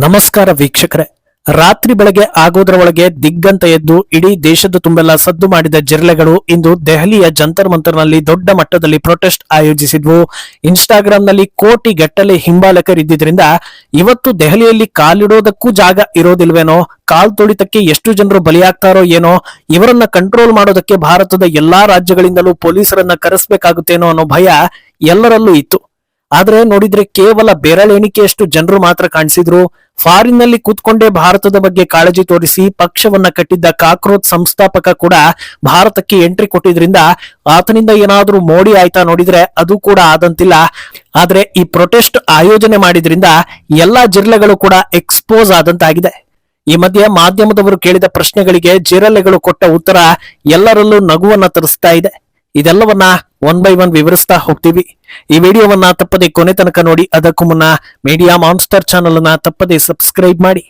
ನಮಸ್ಕಾರ ವೀಕ್ಷಕರೇ. ರಾತ್ರಿ ಬೆಳಗ್ಗೆ ಆಗೋದ್ರ ಒಳಗೆ ದಿಗ್ಗಂತ ಎದ್ದು ಇಡೀ ದೇಶದ ತುಂಬೆಲ್ಲ ಸದ್ದು ಮಾಡಿದ ಜಿರಳೆಗಳು ಇಂದು ದೆಹಲಿಯ ಜಂತರ್ ಮಂತರ್ನಲ್ಲಿ ದೊಡ್ಡ ಮಟ್ಟದಲ್ಲಿ ಪ್ರೊಟೆಸ್ಟ್ ಆಯೋಜಿಸಿದ್ವು. ಇನ್ಸ್ಟಾಗ್ರಾಂನಲ್ಲಿ ಕೋಟಿ ಗಟ್ಟಲೆ ಹಿಂಬಾಲಕರಿದ್ದರಿಂದ ಇವತ್ತು ದೆಹಲಿಯಲ್ಲಿ ಕಾಲಿಡೋದಕ್ಕೂ ಜಾಗ ಇರೋದಿಲ್ವೇನೋ, ಕಾಲ್ ತುಳಿತಕ್ಕೆ ಎಷ್ಟು ಜನರು ಬಲಿಯಾಗ್ತಾರೋ ಏನೋ, ಇವರನ್ನ ಕಂಟ್ರೋಲ್ ಮಾಡೋದಕ್ಕೆ ಭಾರತದ ಎಲ್ಲಾ ರಾಜ್ಯಗಳಿಂದಲೂ ಪೊಲೀಸರನ್ನ ಕರೆಸಬೇಕಾಗುತ್ತೇನೋ ಅನ್ನೋ ಭಯ ಎಲ್ಲರಲ್ಲೂ ಇತ್ತು. ಆದ್ರೆ ನೋಡಿದ್ರೆ ಕೇವಲ ಬೆರಳೆಣಿಕೆಯಷ್ಟು ಜನರು ಮಾತ್ರ ಕಾಣಿಸಿದ್ರು. ಫಾರಿನ್ ನಲ್ಲಿ ಕೂತ್ಕೊಂಡೇ ಭಾರತದ ಬಗ್ಗೆ ಕಾಳಜಿ ತೋರಿಸಿ ಪಕ್ಷವನ್ನ ಕಟ್ಟಿದ್ದ ಕಾಕ್ರೋಚ್ ಸಂಸ್ಥಾಪಕ ಕೂಡ ಭಾರತಕ್ಕೆ ಎಂಟ್ರಿ ಕೊಟ್ಟಿದ್ರಿಂದ ಆತನಿಂದ ಏನಾದ್ರೂ ಮೋಡಿ ಆಯ್ತಾ ನೋಡಿದ್ರೆ ಅದು ಕೂಡ ಆದಂತಿಲ್ಲ. ಆದ್ರೆ ಈ ಪ್ರೊಟೆಸ್ಟ್ ಆಯೋಜನೆ ಮಾಡಿದ್ರಿಂದ ಎಲ್ಲಾ ಜಿರಳೆಗಳು ಕೂಡ ಎಕ್ಸ್ಪೋಸ್ ಆದಂತಾಗಿದೆ. ಈ ಮಧ್ಯೆ ಮಾಧ್ಯಮದವರು ಕೇಳಿದ ಪ್ರಶ್ನೆಗಳಿಗೆ ಜಿರಳೆಗಳು ಕೊಟ್ಟ ಉತ್ತರ ಎಲ್ಲರಲ್ಲೂ ನಗುವನ್ನ ತರಿಸ್ತಾ ಇದೆ. ಇದೆಲ್ಲವನ್ನ ಒನ್ ಬೈ ಒನ್ ವಿವರಿಸ್ತಾ ಹೋಗ್ತೀವಿ. ಈ ವಿಡಿಯೋವನ್ನ ತಪ್ಪದೆ ಕೊನೆ ತನಕ ನೋಡಿ. ಅದಕ್ಕೂ ಮುನ್ನ ಮೀಡಿಯಾ ಮಾನ್ಸ್ಟರ್ ಚಾನೆಲ್ ಅನ್ನ ತಪ್ಪದೆ ಸಬ್ಸ್ಕ್ರೈಬ್ ಮಾಡಿ.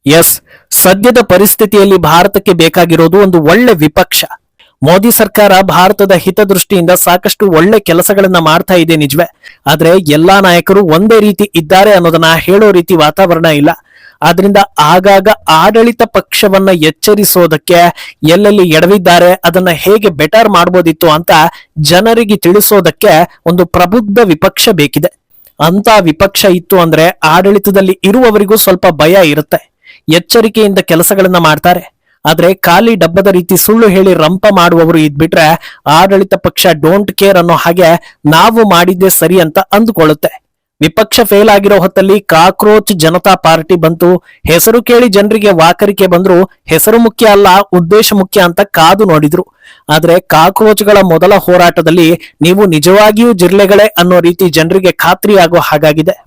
ಎಸ್, ಸದ್ಯದ ಪರಿಸ್ಥಿತಿಯಲ್ಲಿ ಭಾರತಕ್ಕೆ ಬೇಕಾಗಿರೋದು ಒಂದು ಒಳ್ಳೆ ವಿಪಕ್ಷ. ಮೋದಿ ಸರ್ಕಾರ ಭಾರತದ ಹಿತದೃಷ್ಟಿಯಿಂದ ಸಾಕಷ್ಟು ಒಳ್ಳೆ ಕೆಲಸಗಳನ್ನ ಮಾಡ್ತಾ ಇದೆ ನಿಜವೇ. ಆದ್ರೆ ಎಲ್ಲಾ ನಾಯಕರು ಒಂದೇ ರೀತಿ ಇದ್ದಾರೆ ಅನ್ನೋದನ್ನ ಹೇಳೋ ರೀತಿ ವಾತಾವರಣ ಇಲ್ಲ. ಆದ್ರಿಂದ ಆಗಾಗ ಆಡಳಿತ ಪಕ್ಷವನ್ನ ಎಚ್ಚರಿಸೋದಕ್ಕೆ ಎಲ್ಲೆಲ್ಲಿ ಎಡವಿದ್ದಾರೆ ಅದನ್ನ ಹೇಗೆ ಬೆಟರ್ ಮಾಡ್ಬೋದಿತ್ತು ಅಂತ ಜನರಿಗೆ ತಿಳಿಸೋದಕ್ಕೆ ಒಂದು ಪ್ರಬುದ್ಧ ವಿಪಕ್ಷ ಬೇಕಿದೆ. ಅಂತ ವಿಪಕ್ಷ ಇತ್ತು ಅಂದ್ರೆ ಆಡಳಿತದಲ್ಲಿ ಇರುವವರಿಗೂ ಸ್ವಲ್ಪ ಭಯ ಇರುತ್ತೆ, ಎಚ್ಚರಿಕೆಯಿಂದ ಕೆಲಸಗಳನ್ನ ಮಾಡ್ತಾರೆ. ಆದ್ರೆ ಖಾಲಿ ಡಬ್ಬದ ರೀತಿ ಸುಳ್ಳು ಹೇಳಿ ರಂಪ ಮಾಡುವವರು ಇದ್ಬಿಟ್ರೆ ಆಡಳಿತ ಪಕ್ಷ ಡೋಂಟ್ ಕೇರ್ ಅನ್ನೋ ಹಾಗೆ ನಾವು ಮಾಡಿದ್ದೆ ಸರಿ ಅಂತ ಅಂದುಕೊಳ್ಳುತ್ತೆ. ವಿಪಕ್ಷ ಫೇಲ್ ಆಗಿರೋ ಹೊತ್ತಲ್ಲಿ ಕಾಕ್ರೋಚ್ ಜನತಾ ಪಾರ್ಟಿ ಬಂತು. ಹೆಸರು ಕೇಳಿ ಜನರಿಗೆ ವಾಕರಿಕೆ ಬಂದ್ರು. ಹೆಸರು ಮುಖ್ಯ ಅಲ್ಲ, ಉದ್ದೇಶ ಮುಖ್ಯ ಅಂತ ಕಾದು ನೋಡಿದ್ರು. ಆದ್ರೆ ಕಾಕ್ರೋಚ್ಗಳ ಮೊದಲ ಹೋರಾಟದಲ್ಲಿ ನೀವು ನಿಜವಾಗಿಯೂ ಜಿರಳೆಗಳೇ ಅನ್ನೋ ರೀತಿ ಜನರಿಗೆ ಖಾತ್ರಿ ಆಗೋ ಹಾಗಾಗಿದೆ.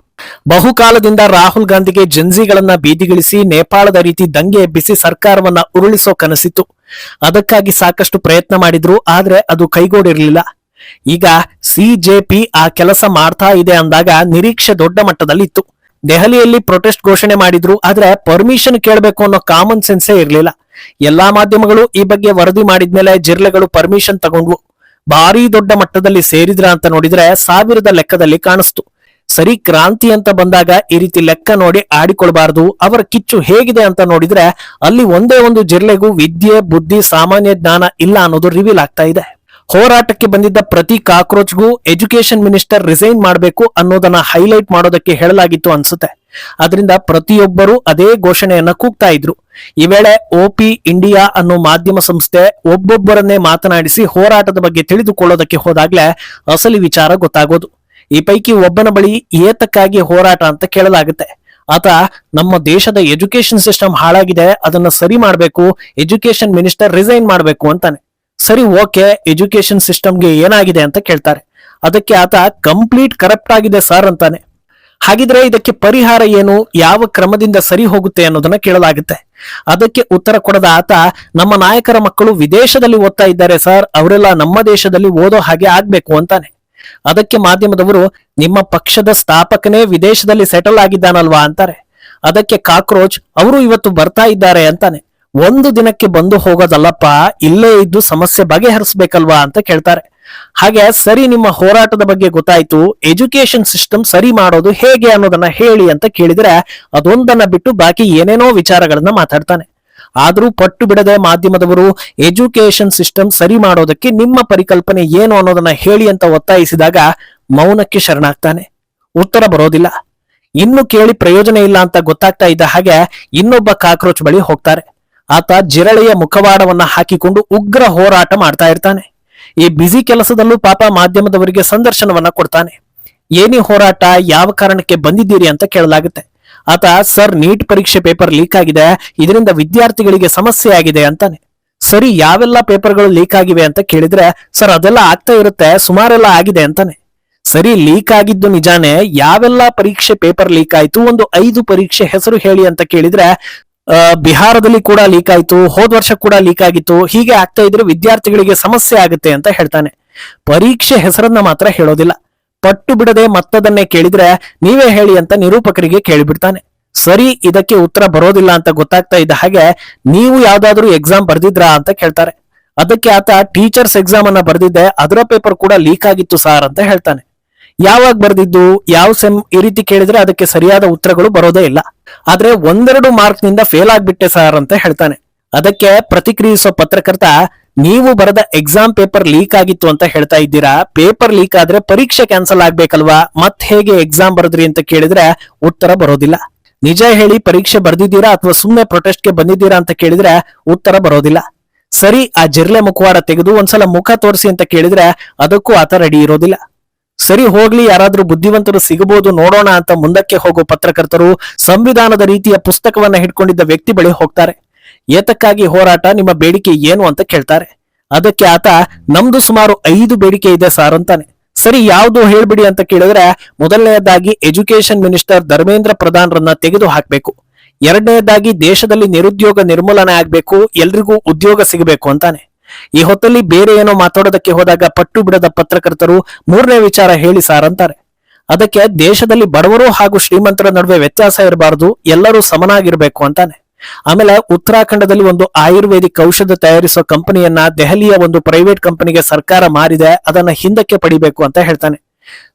ಬಹುಕಾಲದಿಂದ ರಾಹುಲ್ ಗಾಂಧಿಗೆ ಜಂಜಿಗಳನ್ನ ಬೀದಿಗಿಳಿಸಿ ನೇಪಾಳದ ರೀತಿ ದಂಗೆ ಎಬ್ಬಿಸಿ ಸರ್ಕಾರವನ್ನ ಉರುಳಿಸೋ ಕನಸಿತ್ತು. ಅದಕ್ಕಾಗಿ ಸಾಕಷ್ಟು ಪ್ರಯತ್ನ ಮಾಡಿದ್ರು, ಆದ್ರೆ ಅದು ಕೈಗೂಡಿರ್ಲಿಲ್ಲ. ಈಗ ಸಿಜೆಪಿ ಆ ಕೆಲಸ ಮಾಡ್ತಾ ಇದೆ ಅಂದಾಗ ನಿರೀಕ್ಷೆ ದೊಡ್ಡ ಮಟ್ಟದಲ್ಲಿ ಇತ್ತು. ದೆಹಲಿಯಲ್ಲಿ ಪ್ರೊಟೆಸ್ಟ್ ಘೋಷಣೆ ಮಾಡಿದ್ರು, ಆದ್ರೆ ಪರ್ಮಿಷನ್ ಕೇಳಬೇಕು ಅನ್ನೋ ಕಾಮನ್ ಸೆನ್ಸೇ ಇರ್ಲಿಲ್ಲ. ಎಲ್ಲಾ ಮಾಧ್ಯಮಗಳು ಈ ಬಗ್ಗೆ ವರದಿ ಮಾಡಿದ್ಮೇಲೆ ಜಿರಳೆಗಳು ಪರ್ಮಿಷನ್ ತಗೊಂಡ್ವು. ಭಾರಿ ದೊಡ್ಡ ಮಟ್ಟದಲ್ಲಿ ಸೇರಿದ್ರ ಅಂತ ನೋಡಿದ್ರೆ ಸಾವಿರದ ಲೆಕ್ಕದಲ್ಲಿ ಕಾಣಿಸ್ತು. ಸರಿ, ಕ್ರಾಂತಿ ಅಂತ ಬಂದಾಗ ಈ ರೀತಿ ಲೆಕ್ಕ ನೋಡಿ ಆಡಿಕೊಳ್ಬಾರ್ದು. ಅವರ ಕಿಚ್ಚು ಹೇಗಿದೆ ಅಂತ ನೋಡಿದ್ರೆ ಅಲ್ಲಿ ಒಂದೇ ಒಂದು ಜಿರಳೆಗೂ ವಿದ್ಯೆ, ಬುದ್ಧಿ, ಸಾಮಾನ್ಯ ಜ್ಞಾನ ಇಲ್ಲ ಅನ್ನೋದು ರಿವೀಲ್ ಆಗ್ತಾ ಇದೆ. ಹೋರಾಟಕ್ಕೆ ಬಂದಿದ್ದ ಪ್ರತಿ ಕಾಕ್ರೋಚ್ಗೂ ಎಜುಕೇಶನ್ ಮಿನಿಸ್ಟರ್ ರಿಸೈನ್ ಮಾಡಬೇಕು ಅನ್ನೋದನ್ನ ಹೈಲೈಟ್ ಮಾಡೋದಕ್ಕೆ ಹೇಳಲಾಗಿತ್ತು ಅನ್ಸುತ್ತೆ. ಅದರಿಂದ ಪ್ರತಿಯೊಬ್ಬರು ಅದೇ ಘೋಷಣೆಯನ್ನ ಕೂಗ್ತಾ ಇದ್ರು. ಈ ವೇಳೆ ಓಪಿ ಇಂಡಿಯಾ ಅನ್ನೋ ಮಾಧ್ಯಮ ಸಂಸ್ಥೆ ಒಬ್ಬೊಬ್ಬರನ್ನೇ ಮಾತನಾಡಿಸಿ ಹೋರಾಟದ ಬಗ್ಗೆ ತಿಳಿದುಕೊಳ್ಳೋದಕ್ಕೆ ಹೋದಾಗ್ಲೇ ಅಸಲಿ ವಿಚಾರ ಗೊತ್ತಾಗೋದು. ಈ ಪೈಕಿ ಒಬ್ಬನ ಬಳಿ ಏತಕ್ಕಾಗಿ ಹೋರಾಟ ಅಂತ ಕೇಳಲಾಗುತ್ತೆ. ಆತ ನಮ್ಮ ದೇಶದ ಎಜುಕೇಶನ್ ಸಿಸ್ಟಮ್ ಹಾಳಾಗಿದೆ, ಅದನ್ನ ಸರಿ ಮಾಡಬೇಕು, ಎಜುಕೇಶನ್ ಮಿನಿಸ್ಟರ್ ರಿಸೈನ್ ಮಾಡಬೇಕು ಅಂತಾನೆ. ಸರಿ, ಓಕೆ, ಎಜುಕೇಶನ್ ಸಿಸ್ಟಮ್ಗೆ ಏನಾಗಿದೆ ಅಂತ ಕೇಳ್ತಾರೆ. ಅದಕ್ಕೆ ಆತ ಕಂಪ್ಲೀಟ್ ಕರಪ್ಟ್ ಆಗಿದೆ ಸರ್ ಅಂತಾನೆ. ಹಾಗಿದ್ರೆ ಇದಕ್ಕೆ ಪರಿಹಾರ ಏನು, ಯಾವ ಕ್ರಮದಿಂದ ಸರಿ ಹೋಗುತ್ತೆ ಅನ್ನೋದನ್ನ ಕೇಳಲಾಗುತ್ತೆ. ಅದಕ್ಕೆ ಉತ್ತರ ಕೊಡದ ಆತ ನಮ್ಮ ನಾಯಕರ ಮಕ್ಕಳು ವಿದೇಶದಲ್ಲಿ ಓದ್ತಾ ಇದ್ದಾರೆ ಸರ್, ಅವರೆಲ್ಲ ನಮ್ಮ ದೇಶದಲ್ಲಿ ಓದೋ ಹಾಗೆ ಆಗ್ಬೇಕು ಅಂತಾನೆ. ಅದಕ್ಕೆ ಮಾಧ್ಯಮದವರು ನಿಮ್ಮ ಪಕ್ಷದ ಸ್ಥಾಪಕನೇ ವಿದೇಶದಲ್ಲಿ ಸೆಟಲ್ ಆಗಿದ್ದಾನಲ್ವಾ ಅಂತಾರೆ. ಅದಕ್ಕೆ ಕಾಕ್ರೋಚ್ ಅವರು ಇವತ್ತು ಬರ್ತಾ ಇದ್ದಾರೆ ಅಂತಾನೆ. ಒಂದು ದಿನಕ್ಕೆ ಬಂದು ಹೋಗೋದಲ್ಲಪ್ಪ, ಇಲ್ಲೇ ಇದ್ದು ಸಮಸ್ಯೆ ಬಗೆಹರಿಸಬೇಕಲ್ವಾ ಅಂತ ಕೇಳ್ತಾರೆ. ಹಾಗೆ ಸರಿ, ನಿಮ್ಮ ಹೋರಾಟದ ಬಗ್ಗೆ ಗೊತ್ತಾಯ್ತು, ಎಜುಕೇಶನ್ ಸಿಸ್ಟಮ್ ಸರಿ ಮಾಡೋದು ಹೇಗೆ ಅನ್ನೋದನ್ನ ಹೇಳಿ ಅಂತ ಕೇಳಿದ್ರೆ ಅದೊಂದನ್ನ ಬಿಟ್ಟು ಬಾಕಿ ಏನೇನೋ ವಿಚಾರಗಳನ್ನ ಮಾತಾಡ್ತಾನೆ. ಆದ್ರೂ ಪಟ್ಟು ಬಿಡದೆ ಮಾಧ್ಯಮದವರು ಎಜುಕೇಶನ್ ಸಿಸ್ಟಮ್ ಸರಿ ಮಾಡೋದಕ್ಕೆ ನಿಮ್ಮ ಪರಿಕಲ್ಪನೆ ಏನು ಅನ್ನೋದನ್ನ ಹೇಳಿ ಅಂತ ಒತ್ತಾಯಿಸಿದಾಗ ಮೌನಕ್ಕೆ ಶರಣಾಗ್ತಾನೆ. ಉತ್ತರ ಬರೋದಿಲ್ಲ. ಇನ್ನು ಕೇಳಿ ಪ್ರಯೋಜನ ಇಲ್ಲ ಅಂತ ಗೊತ್ತಾಗ್ತಾ ಇದ್ದ ಹಾಗೆ ಇನ್ನೊಬ್ಬ ಕಾಕ್ರೋಚ್ ಬಳಿ ಹೋಗ್ತಾರೆ. ಆತ ಜಿರಳೆಯ ಮುಖವಾಡವನ್ನ ಹಾಕಿಕೊಂಡು ಉಗ್ರ ಹೋರಾಟ ಮಾಡ್ತಾ ಇರ್ತಾನೆ. ಈ ಬ್ಯುಸಿ ಕೆಲಸದಲ್ಲೂ ಪಾಪ ಮಾಧ್ಯಮದವರಿಗೆ ಸಂದರ್ಶನವನ್ನ ಕೊಡ್ತಾನೆ. ಏನಿ ಹೋರಾಟ, ಯಾವ ಕಾರಣಕ್ಕೆ ಬಂದಿದ್ದೀರಿ ಅಂತ ಕೇಳಲಾಗುತ್ತೆ. ಆತ ಸರ್, ನೀಟ್ ಪರೀಕ್ಷೆ ಪೇಪರ್ ಲೀಕ್ ಆಗಿದೆ, ಇದರಿಂದ ವಿದ್ಯಾರ್ಥಿಗಳಿಗೆ ಸಮಸ್ಯೆ ಆಗಿದೆ ಅಂತಾನೆ. ಸರಿ, ಯಾವೆಲ್ಲ ಪೇಪರ್ಗಳು ಲೀಕ್ ಆಗಿವೆ ಅಂತ ಕೇಳಿದ್ರೆ ಸರ್ ಅದೆಲ್ಲ ಆಗ್ತಾ ಇರುತ್ತೆ, ಸುಮಾರೆಲ್ಲ ಆಗಿದೆ ಅಂತಾನೆ. ಸರಿ, ಲೀಕ್ ಆಗಿದ್ದು ನಿಜಾನೇ, ಯಾವೆಲ್ಲ ಪರೀಕ್ಷೆ ಪೇಪರ್ ಲೀಕ್ ಆಯ್ತು, ಒಂದು 5 ಪರೀಕ್ಷೆ ಹೆಸರು ಹೇಳಿ ಅಂತ ಕೇಳಿದ್ರೆ ಬಿಹಾರದಲ್ಲಿ ಕೂಡ ಲೀಕ್ ಆಯ್ತು, ಹೋದ ವರ್ಷ ಕೂಡ ಲೀಕ್ ಆಗಿತ್ತು, ಹೀಗೆ ಆಗ್ತಾ ಇದ್ರೆ ವಿದ್ಯಾರ್ಥಿಗಳಿಗೆ ಸಮಸ್ಯೆ ಆಗುತ್ತೆ ಅಂತ ಹೇಳ್ತಾನೆ. ಪರೀಕ್ಷೆ ಹೆಸರನ್ನ ಮಾತ್ರ ಹೇಳೋದಿಲ್ಲ. ಪಟ್ಟು ಬಿಡದೆ ಮತ್ತದನ್ನೇ ಕೇಳಿದ್ರೆ ನೀವೇ ಹೇಳಿ ಅಂತ ನಿರೂಪಕರಿಗೆ ಕೇಳಿಬಿಡ್ತಾನೆ. ಸರಿ, ಇದಕ್ಕೆ ಉತ್ತರ ಬರೋದಿಲ್ಲ ಅಂತ ಗೊತ್ತಾಗ್ತಾ ಇದ್ದ ಹಾಗೆ ನೀವು ಯಾವ್ದಾದ್ರು ಎಕ್ಸಾಮ್ ಬರ್ದಿದ್ರಾ ಅಂತ ಕೇಳ್ತಾರೆ. ಅದಕ್ಕೆ ಆತ ಟೀಚರ್ಸ್ ಎಕ್ಸಾಮ್ ಅನ್ನ ಬರ್ದಿದ್ದೆ, ಅದರ ಪೇಪರ್ ಕೂಡ ಲೀಕ್ ಆಗಿತ್ತು ಸಾರ್ ಅಂತ ಹೇಳ್ತಾನೆ. ಯಾವಾಗ ಬರ್ದಿದ್ದು, ಯಾವ ಸೆಮ್, ಈ ರೀತಿ ಕೇಳಿದ್ರೆ ಅದಕ್ಕೆ ಸರಿಯಾದ ಉತ್ತರಗಳು ಬರೋದೇ ಇಲ್ಲ. ಆದ್ರೆ ಒಂದೆರಡು ಮಾರ್ಕ್ ನಿಂದ ಫೇಲ್ ಆಗ್ಬಿಟ್ಟೆ ಸರ್ ಅಂತ ಹೇಳ್ತಾನೆ. ಅದಕ್ಕೆ ಪ್ರತಿಕ್ರಿಯಿಸೋ ಪತ್ರಕರ್ತ, ನೀವು ಬರೆದ ಎಕ್ಸಾಮ್ ಪೇಪರ್ ಲೀಕ್ ಆಗಿತ್ತು ಅಂತ ಹೇಳ್ತಾ ಇದ್ದೀರಾ, ಪೇಪರ್ ಲೀಕ್ ಆದ್ರೆ ಪರೀಕ್ಷೆ ಕ್ಯಾನ್ಸಲ್ ಆಗ್ಬೇಕಲ್ವಾ, ಮತ್ ಹೇಗೆ ಎಕ್ಸಾಮ್ ಬರೆದ್ರಿ ಅಂತ ಕೇಳಿದ್ರೆ ಉತ್ತರ ಬರೋದಿಲ್ಲ. ನಿಜ ಹೇಳಿ ಪರೀಕ್ಷೆ ಬರ್ದಿದ್ದೀರಾ ಅಥವಾ ಸುಮ್ನೆ ಪ್ರೊಟೆಸ್ಟ್ಗೆ ಬಂದಿದ್ದೀರಾ ಅಂತ ಕೇಳಿದ್ರೆ ಉತ್ತರ ಬರೋದಿಲ್ಲ. ಸರಿ, ಆ ಜಿರ್ಲೆ ಮುಖವಾಡ ತೆಗೆದು ಒಂದ್ಸಲ ಮುಖ ತೋರಿಸಿ ಅಂತ ಕೇಳಿದ್ರೆ ಅದಕ್ಕೂ ಆತ ರೆಡಿ ಇರೋದಿಲ್ಲ. ಸರಿ ಹೋಗ್ಲಿ, ಯಾರಾದ್ರೂ ಬುದ್ಧಿವಂತರು ಸಿಗಬಹುದು ನೋಡೋಣ ಅಂತ ಮುಂದಕ್ಕೆ ಹೋಗೋ ಪತ್ರಕರ್ತರು ಸಂವಿಧಾನದ ರೀತಿಯ ಪುಸ್ತಕವನ್ನ ಹಿಡ್ಕೊಂಡಿದ್ದ ವ್ಯಕ್ತಿ ಬಳಿ ಹೋಗ್ತಾರೆ. ಏತಕ್ಕಾಗಿ ಹೋರಾಟ, ನಿಮ್ಮ ಬೇಡಿಕೆ ಏನು ಅಂತ ಕೇಳ್ತಾರೆ. ಅದಕ್ಕೆ ಆತ, ನಮ್ದು ಸುಮಾರು 5 ಬೇಡಿಕೆ ಇದೆ ಸಾರ್ ಅಂತಾನೆ. ಸರಿ, ಯಾವ್ದು ಹೇಳ್ಬಿಡಿ ಅಂತ ಕೇಳಿದ್ರೆ, ಮೊದಲನೆಯದಾಗಿ ಎಜುಕೇಶನ್ ಮಿನಿಸ್ಟರ್ ಧರ್ಮೇಂದ್ರ ಪ್ರಧಾನ್ ರನ್ನ ತೆಗೆದು ಹಾಕ್ಬೇಕು. ಎರಡನೇದಾಗಿ ದೇಶದಲ್ಲಿ ನಿರುದ್ಯೋಗ ನಿರ್ಮೂಲನೆ ಆಗ್ಬೇಕು, ಎಲ್ರಿಗೂ ಉದ್ಯೋಗ ಸಿಗಬೇಕು ಅಂತಾನೆ. ಈ ಹೊತ್ತಲ್ಲಿ ಬೇರೆ ಏನೋ ಮಾತಾಡೋದಕ್ಕೆ ಹೋದಾಗ ಪಟ್ಟು ಬಿಡದ ಪತ್ರಕರ್ತರು ಮೂರನೇ ವಿಚಾರ ಹೇಳಿ ಸಾರ್ ಅಂತಾರೆ. ಅದಕ್ಕೆ ದೇಶದಲ್ಲಿ ಬಡವರು ಹಾಗೂ ಶ್ರೀಮಂತರ ನಡುವೆ ವ್ಯತ್ಯಾಸ ಇರಬಾರದು, ಎಲ್ಲರೂ ಸಮನಾಗಿರ್ಬೇಕು ಅಂತಾನೆ. ಆಮೇಲೆ ಉತ್ತರಾಖಂಡದಲ್ಲಿ ಒಂದು ಆಯುರ್ವೇದಿಕ್ ಔಷಧ ತಯಾರಿಸೋ ಕಂಪನಿಯನ್ನ ದೆಹಲಿಯ ಒಂದು ಪ್ರೈವೇಟ್ ಕಂಪನಿಗೆ ಸರ್ಕಾರ ಮಾರಿದೆ, ಅದನ್ನ ಹಿಂದಕ್ಕೆ ಪಡಿಬೇಕು ಅಂತ ಹೇಳ್ತಾನೆ.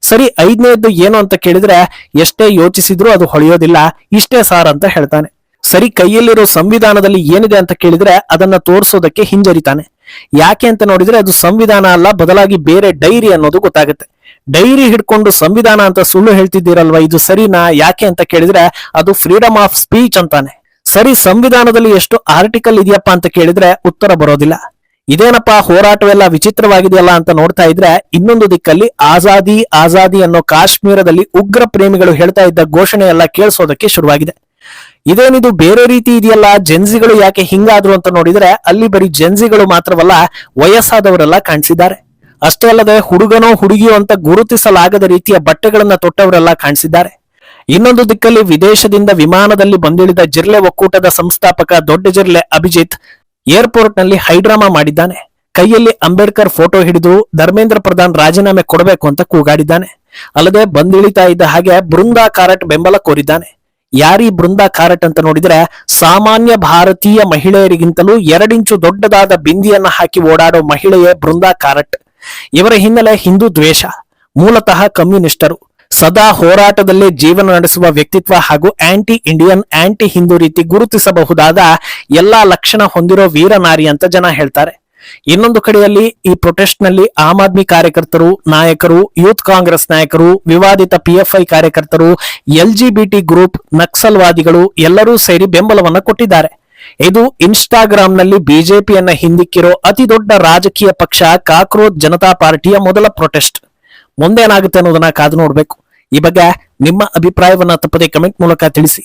ಸರಿ, 5ನೇದ್ದು ಏನು ಅಂತ ಕೇಳಿದ್ರೆ ಎಷ್ಟೇ ಯೋಚಿಸಿದ್ರು ಅದು ಹೊಳೆಯೋದಿಲ್ಲ, ಇಷ್ಟೇ ಸಾರ್ ಅಂತ ಹೇಳ್ತಾನೆ. ಸರಿ, ಕೈಯಲ್ಲಿರೋ ಸಂವಿಧಾನದಲ್ಲಿ ಏನಿದೆ ಅಂತ ಕೇಳಿದ್ರೆ ಅದನ್ನ ತೋರಿಸೋದಕ್ಕೆ ಹಿಂಜರಿತಾನೆ. ಯಾಕೆ ಅಂತ ನೋಡಿದ್ರೆ ಅದು ಸಂವಿಧಾನ ಅಲ್ಲ, ಬದಲಾಗಿ ಬೇರೆ ಡೈರಿ ಅನ್ನೋದು ಗೊತ್ತಾಗುತ್ತೆ. ಡೈರಿ ಹಿಡ್ಕೊಂಡು ಸಂವಿಧಾನ ಅಂತ ಸುಳ್ಳು ಹೇಳ್ತಿದ್ದೀರಲ್ವಾ, ಇದು ಸರಿನಾ? ಯಾಕೆ ಅಂತ ಕೇಳಿದ್ರೆ ಅದು ಫ್ರೀಡಮ್ ಆಫ್ ಸ್ಪೀಚ್ ಅಂತಾನೆ. ಸರಿ, ಸಂವಿಧಾನದಲ್ಲಿ ಎಷ್ಟು ಆರ್ಟಿಕಲ್ ಇದೆಯಪ್ಪ ಅಂತ ಕೇಳಿದ್ರೆ ಉತ್ತರ ಬರೋದಿಲ್ಲ. ಇದೇನಪ್ಪ ಹೋರಾಟವೆಲ್ಲ ವಿಚಿತ್ರವಾಗಿದೆಯಲ್ಲ ಅಂತ ನೋಡ್ತಾ ಇದ್ರೆ ಇನ್ನೊಂದು ದಿಕ್ಕಲ್ಲಿ ಆಜಾದಿ ಆಜಾದಿ ಅನ್ನೋ ಕಾಶ್ಮೀರದಲ್ಲಿ ಉಗ್ರ ಪ್ರೇಮಿಗಳು ಹೇಳ್ತಾ ಇದ್ದ ಘೋಷಣೆ ಎಲ್ಲ ಕೇಳಿಸೋದಕ್ಕೆ ಶುರುವಾಗಿದೆ. ಇದೇನಿದು ಬೇರೆ ರೀತಿ ಇದೆಯಲ್ಲ, ಜೆನ್ಸಿಗಳು ಯಾಕೆ ಹಿಂಗಾದ್ರು ಅಂತ ನೋಡಿದ್ರೆ ಅಲ್ಲಿ ಬರೀ ಜೆನ್ಸಿಗಳು ಮಾತ್ರವಲ್ಲ, ವಯಸ್ಸಾದವರೆಲ್ಲ ಕಾಣಿಸಿದ್ದಾರೆ. ಅಷ್ಟೇ ಅಲ್ಲದೆ ಹುಡುಗನೋ ಹುಡುಗಿಯೋ ಅಂತ ಗುರುತಿಸಲಾಗದ ರೀತಿಯ ಬಟ್ಟೆಗಳನ್ನ ತೊಟ್ಟವರೆಲ್ಲ ಕಾಣಿಸಿದ್ದಾರೆ. ಇನ್ನೊಂದು ದಿಕ್ಕಲ್ಲಿ ವಿದೇಶದಿಂದ ವಿಮಾನದಲ್ಲಿ ಬಂದಿಳಿದ ಜಿರ್ಲೆ ಒಕ್ಕೂಟದ ಸಂಸ್ಥಾಪಕ ದೊಡ್ಡ ಜಿರ್ಲೆ ಅಭಿಜಿತ್ ಏರ್ಪೋರ್ಟ್ ನಲ್ಲಿ ಹೈಡ್ರಾಮಾ ಮಾಡಿದ್ದಾನೆ. ಕೈಯಲ್ಲಿ ಅಂಬೇಡ್ಕರ್ ಫೋಟೋ ಹಿಡಿದು ಧರ್ಮೇಂದ್ರ ಪ್ರಧಾನ್ ರಾಜೀನಾಮೆ ಕೊಡಬೇಕು ಅಂತ ಕೂಗಾಡಿದ್ದಾನೆ. ಅಲ್ಲದೆ ಬಂದಿಳಿತಾ ಇದ್ದ ಹಾಗೆ ಬೃಂದಾ ಕಾರಟ್ ಬೆಂಬಲ ಕೋರಿದ್ದಾನೆ. ಯಾರೀ ಬೃಂದಾ ಕಾರಟ್ ಅಂತ ನೋಡಿದ್ರೆ ಸಾಮಾನ್ಯ ಭಾರತೀಯ ಮಹಿಳೆಯರಿಗಿಂತಲೂ 2 ಇಂಚು ದೊಡ್ಡದಾದ ಬಿಂದಿಯನ್ನ ಹಾಕಿ ಓಡಾಡೋ ಮಹಿಳೆಯೇ ಬೃಂದಾ ಕಾರಟ್. ಇವರ ಹಿನ್ನೆಲೆ ಹಿಂದೂ ದ್ವೇಷ, ಮೂಲತಃ ಕಮ್ಯುನಿಸ್ಟರು, ಸದಾ ಹೋರಾಟದಲ್ಲೇ ಜೀವನ ನಡೆಸುವ ವ್ಯಕ್ತಿತ್ವ ಹಾಗೂ ಆಂಟಿ ಇಂಡಿಯನ್, ಆಂಟಿ ಹಿಂದೂ ರೀತಿ ಗುರುತಿಸಬಹುದಾದ ಎಲ್ಲಾ ಲಕ್ಷಣ ಹೊಂದಿರೋ ವೀರನಾರಿ ಅಂತ ಜನ ಹೇಳ್ತಾರೆ. ಇನ್ನೊಂದು ಕಡೆಯಲ್ಲಿ ಈ ಪ್ರೊಟೆಸ್ಟ್ ನಲ್ಲಿ ಆಮ್ ಆದ್ಮಿ ಕಾರ್ಯಕರ್ತರು, ನಾಯಕರು, ಯೂತ್ ಕಾಂಗ್ರೆಸ್ ನಾಯಕರು, ವಿವಾದಿತ PFI ಕಾರ್ಯಕರ್ತರು, LGBT ಗ್ರೂಪ್, ನಕ್ಸಲ್ವಾದಿಗಳು ಎಲ್ಲರೂ ಸೇರಿ ಬೆಂಬಲವನ್ನ ಕೊಟ್ಟಿದ್ದಾರೆ. ಇದು ಇನ್ಸ್ಟಾಗ್ರಾಮ್ ನಲ್ಲಿ ಬಿಜೆಪಿಯನ್ನ ಹಿಂದಿಕ್ಕಿರೋ ಅತಿ ದೊಡ್ಡ ರಾಜಕೀಯ ಪಕ್ಷ ಕಾಕ್ರೋಚ್ ಜನತಾ ಪಾರ್ಟಿಯ ಮೊದಲ ಪ್ರೊಟೆಸ್ಟ್. ಮುಂದೇನಾಗುತ್ತೆ ಅನ್ನೋದನ್ನ ಕಾದು ನೋಡ್ಬೇಕು. ಈ ಬಗ್ಗೆ ನಿಮ್ಮ ಅಭಿಪ್ರಾಯವನ್ನ ತಪ್ಪದೆ ಕಮೆಂಟ್ ಮೂಲಕ ತಿಳಿಸಿ.